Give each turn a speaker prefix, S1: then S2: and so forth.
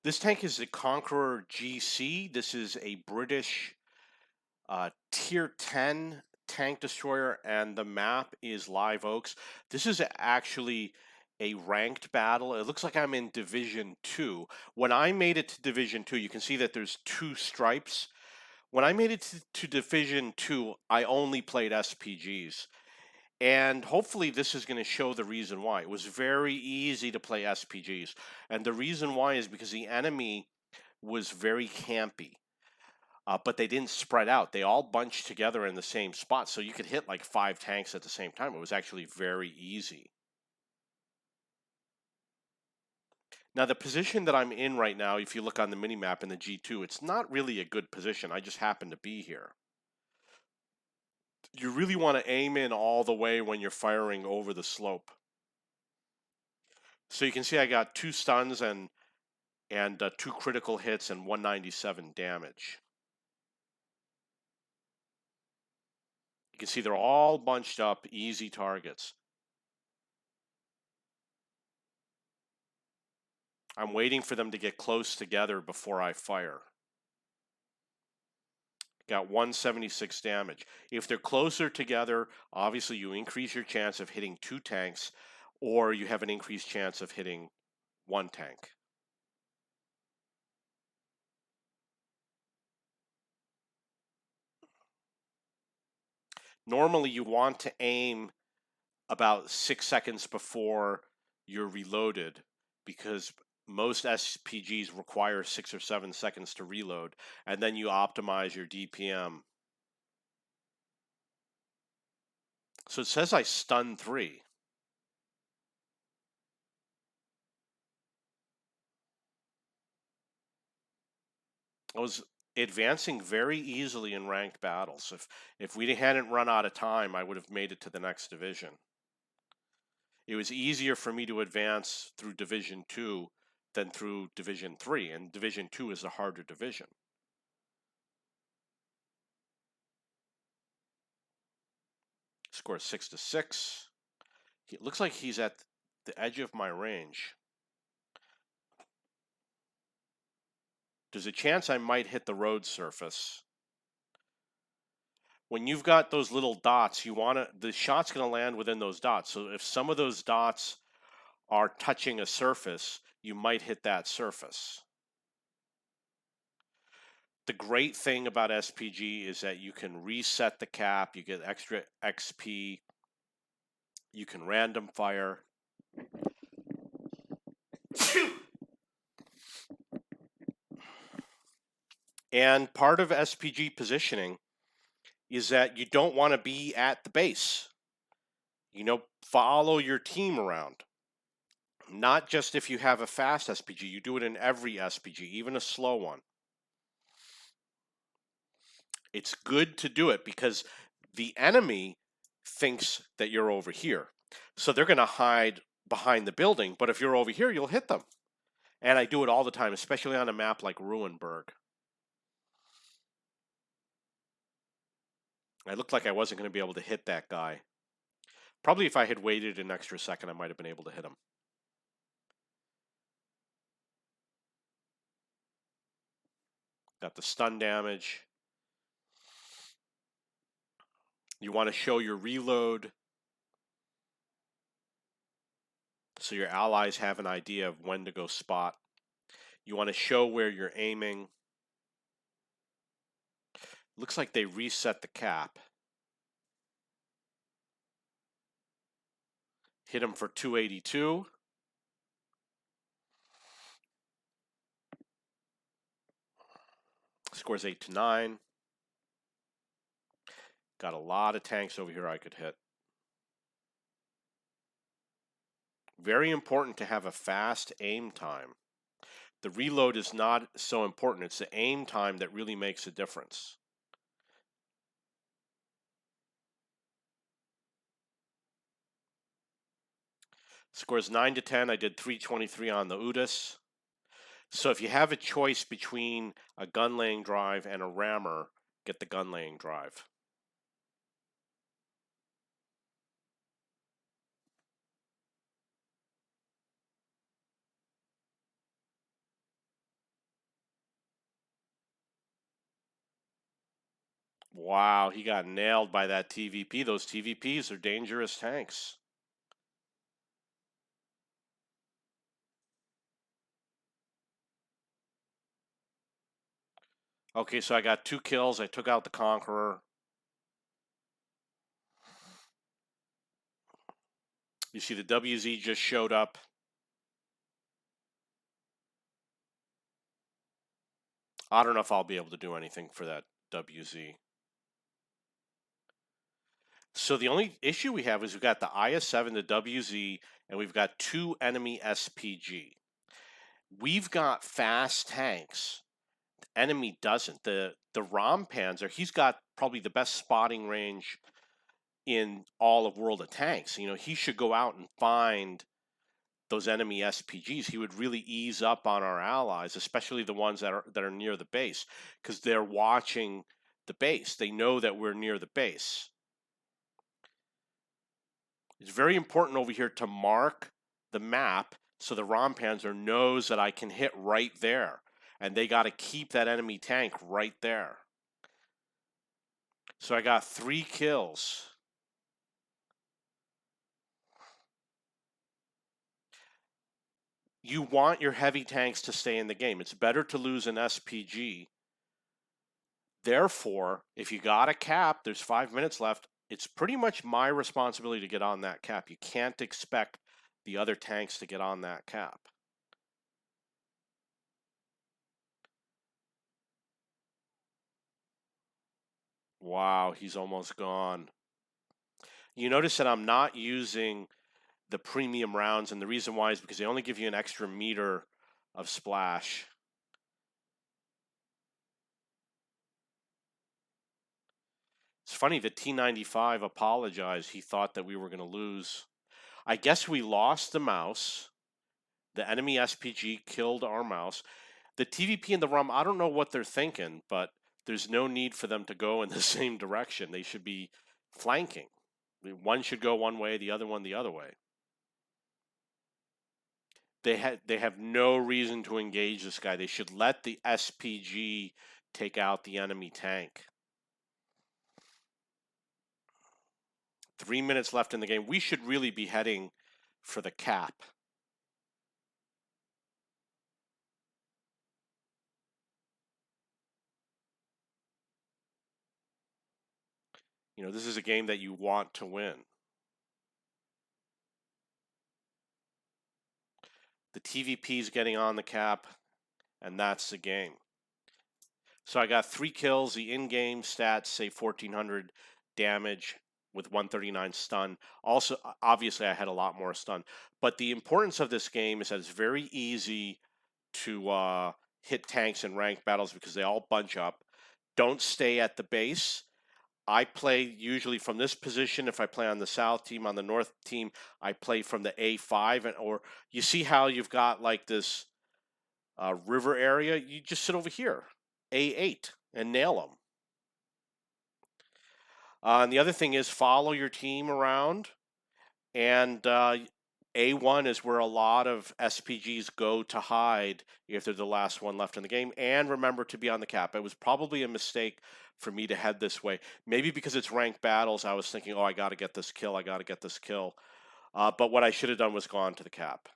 S1: This tank is the Conqueror GC. This is a British Tier 10 tank destroyer, and the map is Live Oaks. This is actually a ranked battle. It looks like I'm in Division 2. When I made it to Division 2, you can see that there's 2 stripes. When I made it to Division 2, I only played SPGs. And hopefully this is going to show the reason why. It was very easy to play SPGs. And the reason why is because the enemy was very campy. But they didn't spread out. They all bunched together in the same spot. So you could hit like 5 tanks at the same time. It was actually very easy. Now the position that I'm in right now, if you look on the minimap in the G2, it's not really a good position. I just happen to be here. You really want to aim in all the way when you're firing over the slope. So you can see I got 2 stuns and 2 critical hits and 197 damage. You can see they're all bunched up, easy targets. I'm waiting for them to get close together before I fire. Got 176 damage. If they're closer together, obviously you increase your chance of hitting 2 tanks, or you have an increased chance of hitting 1 tank. Normally you want to aim about 6 seconds before you're reloaded, because most SPGs require 6 or 7 seconds to reload, and then you optimize your DPM. So it says I stunned 3. I was advancing very easily in ranked battles. If we hadn't run out of time, I would have made it to the next division. It was easier for me to advance through Division 2 than through Division 3, and Division 2 is a harder division. Score 6-6. It looks like he's at the edge of my range. There's a chance I might hit the road surface. When you've got those little dots, the shot's going to land within those dots. So if some of those dots are touching a surface, you might hit that surface. The great thing about SPG is that you can reset the cap, you get extra XP, you can random fire. And part of SPG positioning is that you don't want to be at the base. Follow your team around. Not just if you have a fast SPG, you do it in every SPG, even a slow one. It's good to do it because the enemy thinks that you're over here. So they're going to hide behind the building, but if you're over here, you'll hit them. And I do it all the time, especially on a map like Ruinberg. I looked like I wasn't going to be able to hit that guy. Probably if I had waited an extra second, I might have been able to hit him. Got the stun damage. You want to show your reload so your allies have an idea of when to go spot. You want to show where you're aiming. Looks like they reset the cap. Hit him for 282. Scores 8-9. Got a lot of tanks over here I could hit. Very important to have a fast aim time. The reload is not so important. It's the aim time that really makes a difference. Scores 9-10. I did 323 on the Udis. So if you have a choice between a gun laying drive and a rammer, get the gun laying drive. Wow, he got nailed by that TVP. Those TVPs are dangerous tanks. Okay, so I got 2 kills. I took out the Conqueror. You see the WZ just showed up. I don't know if I'll be able to do anything for that WZ. So the only issue we have is we've got the IS-7, the WZ, and we've got 2 enemy SPG. We've got fast tanks. The enemy doesn't. The Rom Panzer, he's got probably the best spotting range in all of World of Tanks. You know, he should go out and find those enemy SPGs. He would really ease up on our allies, especially the ones that are near the base, because they're watching the base. They know that we're near the base. It's very important over here to mark the map so the Rom Panzer knows that I can hit right there, and they got to keep that enemy tank right there. So I got 3 kills. You want your heavy tanks to stay in the game. It's better to lose an SPG. Therefore, if you got a cap, there's 5 minutes left. It's pretty much my responsibility to get on that cap. You can't expect the other tanks to get on that cap. Wow, he's almost gone. You notice that I'm not using the premium rounds, and the reason why is because they only give you an extra meter of splash. It's funny, the T95 apologized. He thought that we were going to lose. I guess we lost the mouse. The enemy SPG killed our mouse. The TVP and the ROM, I don't know what they're thinking, but there's no need for them to go in the same direction. They should be flanking. One should go one way, the other one the other way. They have no reason to engage this guy. They should let the SPG take out the enemy tank. 3 minutes left in the game. We should really be heading for the cap. You know, this is a game that you want to win. The TVP is getting on the cap, and that's the game. So I got 3 kills. The in-game stats say 1400 damage with 139 stun. Also, obviously, I had a lot more stun. But the importance of this game is that it's very easy to hit tanks in ranked battles because they all bunch up. Don't stay at the base. I play usually from this position. If I play on the south team, on the north team, I play from the A5. Or you see how you've got like this river area? You just sit over here, A8, and nail them. And the other thing is follow your team around. And A1 is where a lot of SPGs go to hide if they're the last one left in the game. And remember to be on the cap. It was probably a mistake for me to head this way. Maybe because it's ranked battles, I was thinking, oh, I got to get this kill. I got to get this kill. But what I should have done was gone to the cap.